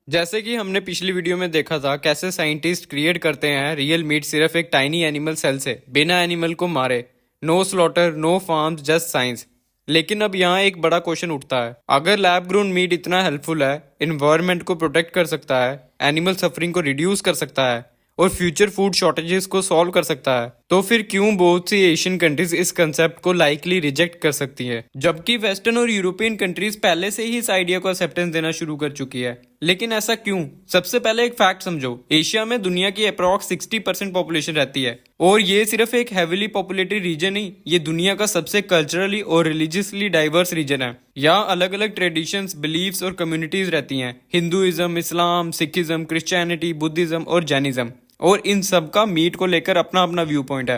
जैसे कि हमने पिछली वीडियो में देखा था कैसे साइंटिस्ट क्रिएट करते हैं रियल मीट सिर्फ एक टाइनी एनिमल सेल से बिना एनिमल को मारे। No slaughter, no farms, just science. लेकिन अब यहाँ एक बड़ा क्वेश्चन उठता है, अगर लैब ग्रोन मीट इतना हेल्पफुल है, इन्वायरमेंट को प्रोटेक्ट कर सकता है, एनिमल सफरिंग को रिड्यूस कर सकता है और फ्यूचर फूड शॉर्टेजेस को सॉल्व कर सकता है, तो फिर क्यों बहुत सी एशियन कंट्रीज इस कंसेप्ट को लाइकली रिजेक्ट कर सकती है, जबकि वेस्टर्न और यूरोपियन कंट्रीज पहले से ही इस आइडिया को एक्सेप्टेंस देना शुरू कर चुकी है। लेकिन ऐसा क्यों? सबसे पहले एक फैक्ट समझो, एशिया में दुनिया की अप्रॉक्स 60% पॉपुलेशन रहती है और ये सिर्फ एक हेविली पॉपुलेटेड रीजन नहीं, ये दुनिया का सबसे कल्चरली और रिलीजियसली डाइवर्स रीजन है। यहाँ अलग अलग ट्रेडिशंस, बिलीव्स और कम्युनिटीज रहती हैं, हिंदुइज्म, इस्लाम, सिखिज्म, क्रिश्चियनिटी, बुद्धिज्म और जैनिज्म, और इन सब का मीट को लेकर अपना अपना व्यू पॉइंट है।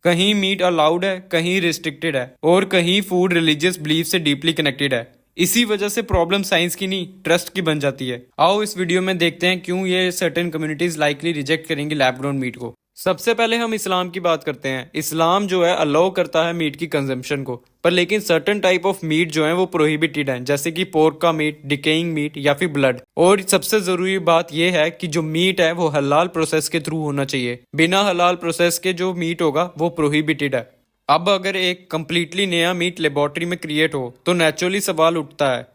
कहीं मीट अलाउड है, कहीं रिस्ट्रिक्टेड है और कहीं फूड रिलीजियस बिलीफ से डीपली कनेक्टेड है। इसी वजह से प्रॉब्लम साइंस की नहीं, ट्रस्ट की बन जाती है। आओ इस वीडियो में देखते हैं क्यों ये सर्टेन कम्युनिटीज लाइकली रिजेक्ट करेंगी लैब ग्रोन मीट को। सबसे पहले हम इस्लाम की बात करते हैं। इस्लाम जो है अलाउ करता है मीट की कंजम्पशन को, पर लेकिन सर्टेन टाइप ऑफ मीट जो है वो प्रोहिबिटेड है, जैसे कि पोर्क का मीट, डिकेइंग मीट या फिर ब्लड। और सबसे जरूरी बात यह है कि जो मीट है वो हलाल प्रोसेस के थ्रू होना चाहिए, बिना हलाल प्रोसेस के जो मीट होगा वो प्रोहिबिटेड है। अब अगर एक कंप्लीटली नया मीट लेबोरेटरी में क्रिएट हो तो नेचुरली सवाल उठता है,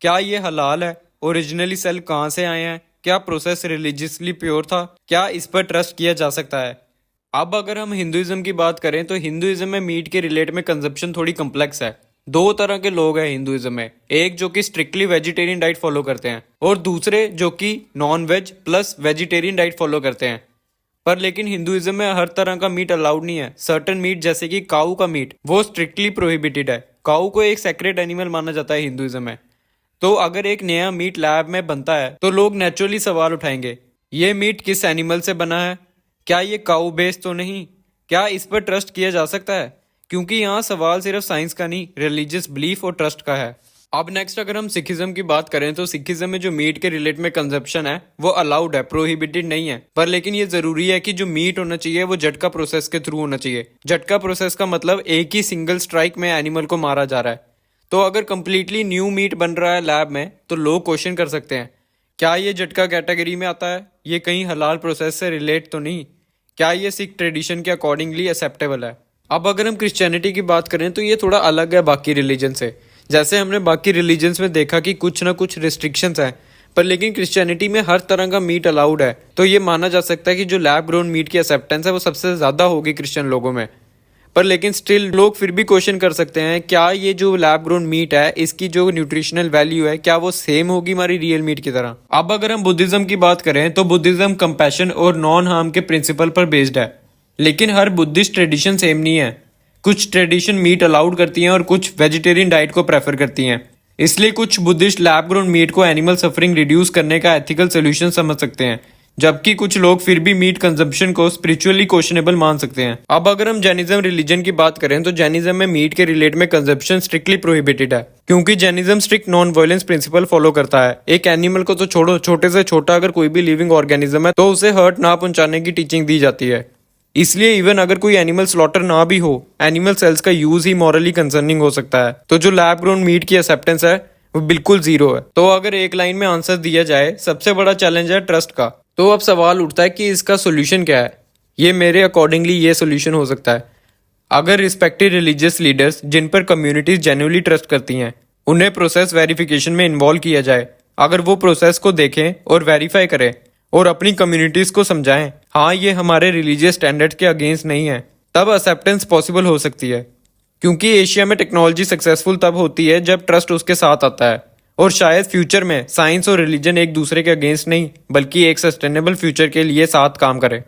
क्या ये हलाल है? ओरिजिनली सेल कहाँ से आए हैं? क्या प्रोसेस रिलीजियसली प्योर था? क्या इस पर ट्रस्ट किया जा सकता है? अब अगर हम हिंदुइज्म की बात करें तो हिंदुइज्म में मीट के रिलेट में कंजप्शन थोड़ी कम्प्लेक्स है। दो तरह के लोग हैं हिंदुइज्म में, एक जो कि स्ट्रिक्टली वेजिटेरियन डाइट फॉलो करते हैं और दूसरे जो कि non veg plus vegetarian diet follow करते हैं। पर लेकिन हिंदुइज्म में हर तरह का मीट अलाउड नहीं है। सर्टेन मीट जैसे कि काऊ का मीट वो स्ट्रिक्टली प्रोहिबिटेड है। काऊ को एक सेक्रेट एनिमल माना जाता है हिंदुइज्म में। तो अगर एक नया मीट लैब में बनता है तो लोग नेचुरली सवाल उठाएंगे, ये मीट किस एनिमल से बना है? क्या ये काऊ बेस्ड तो नहीं? क्या इस पर ट्रस्ट किया जा सकता है? क्योंकि यहाँ सवाल सिर्फ साइंस का नहीं, रिलीजियस बिलीफ और ट्रस्ट का है। अब नेक्स्ट अगर हम सिखिज्म की बात करें तो सिखिज्म में जो मीट के रिलेट में कंजप्शन है वो अलाउड है, प्रोहिबिटेड नहीं है। पर लेकिन ये जरूरी है कि जो मीट होना चाहिए वो झटका प्रोसेस के थ्रू होना चाहिए। झटका प्रोसेस का मतलब एक ही सिंगल स्ट्राइक में एनिमल को मारा जा रहा है। तो अगर कंप्लीटली न्यू मीट बन रहा है लैब में तो लोग क्वेश्चन कर सकते हैं, क्या ये झटका कैटेगरी में आता है? ये कहीं हलाल प्रोसेस से रिलेट तो नहीं? क्या ये सिख ट्रेडिशन के अकॉर्डिंगली एक्सेप्टेबल है? अब अगर हम क्रिश्चियनिटी की बात करें तो ये थोड़ा अलग है बाकी रिलीजन से। जैसे हमने बाकी रिलीजन्स में देखा कि कुछ ना कुछ रिस्ट्रिक्शंस हैं, पर लेकिन क्रिश्चियनिटी में हर तरह का मीट अलाउड है। तो ये माना जा सकता है कि जो लैब ग्रोन मीट की एक्सेप्टेंस है वो सबसे ज़्यादा होगी क्रिश्चियन लोगों में। पर लेकिन स्टिल लोग फिर भी क्वेश्चन कर सकते हैं, क्या ये जो लैब ग्रोन मीट है इसकी जो न्यूट्रिशनल वैल्यू है क्या वो सेम होगी हमारी रियल मीट की तरह? अब अगर हम बुद्धिज्म की बात करें तो बुद्धिज्म कंपैशन और नॉन हार्म के प्रिंसिपल पर बेस्ड है, लेकिन हर बुद्धिस्ट ट्रेडिशन सेम नहीं है। कुछ ट्रेडिशन मीट अलाउड करती हैं और कुछ वेजिटेरियन डाइट को प्रेफर करती हैं। इसलिए कुछ बुद्धिस्ट लैब ग्रोन मीट को एनिमल सफरिंग रिड्यूस करने का एथिकल सोल्यूशन समझ सकते हैं, जबकि कुछ लोग फिर भी मीट कंजम्पशन को स्पिरिचुअली क्वेश्चनेबल मान सकते हैं। अब अगर हम जैनिज्म रिलीजन की बात करें तो जैनिज्म में मीट के रिलेट में कंजम्पशन स्ट्रिक्टली प्रोहिबिटेड है, क्योंकि Jainism strict non violence principle follow करता है। एक एनिमल को तो छोड़ो, छोटे से छोटा अगर कोई भी लिविंग ऑर्गेनिज्म है तो उसे हर्ट ना पहुंचाने की टीचिंग दी जाती है। इसलिए इवन अगर कोई एनिमल स्लॉटर ना भी हो, एनिमल सेल्स का यूज ही मॉरली कंसर्निंग हो सकता है। तो जो लैब ग्रोन मीट की एक्सेप्टेंस है वो बिल्कुल जीरो है। तो अगर एक लाइन में आंसर दिया जाए, सबसे बड़ा चैलेंज है ट्रस्ट का। तो अब सवाल उठता है कि इसका सोल्यूशन क्या है? ये मेरे अकॉर्डिंगली ये सोल्यूशन हो सकता है, अगर रिस्पेक्टेड रिलीजियस लीडर्स जिन पर कम्युनिटीज जेन्युइनली ट्रस्ट करती हैं उन्हें प्रोसेस वेरिफिकेशन में इन्वॉल्व किया जाए। अगर वो प्रोसेस को देखें और वेरीफाई करें और अपनी कम्युनिटीज को समझाएं, हाँ ये हमारे रिलीजियस स्टैंडर्ड के अगेंस्ट नहीं है, तब एक्सेप्टेंस पॉसिबल हो सकती है। क्योंकि एशिया में टेक्नोलॉजी सक्सेसफुल तब होती है जब ट्रस्ट उसके साथ आता है, और शायद फ्यूचर में साइंस और रिलीजन एक दूसरे के अगेंस्ट नहीं बल्कि एक सस्टेनेबल फ्यूचर के लिए साथ काम करें।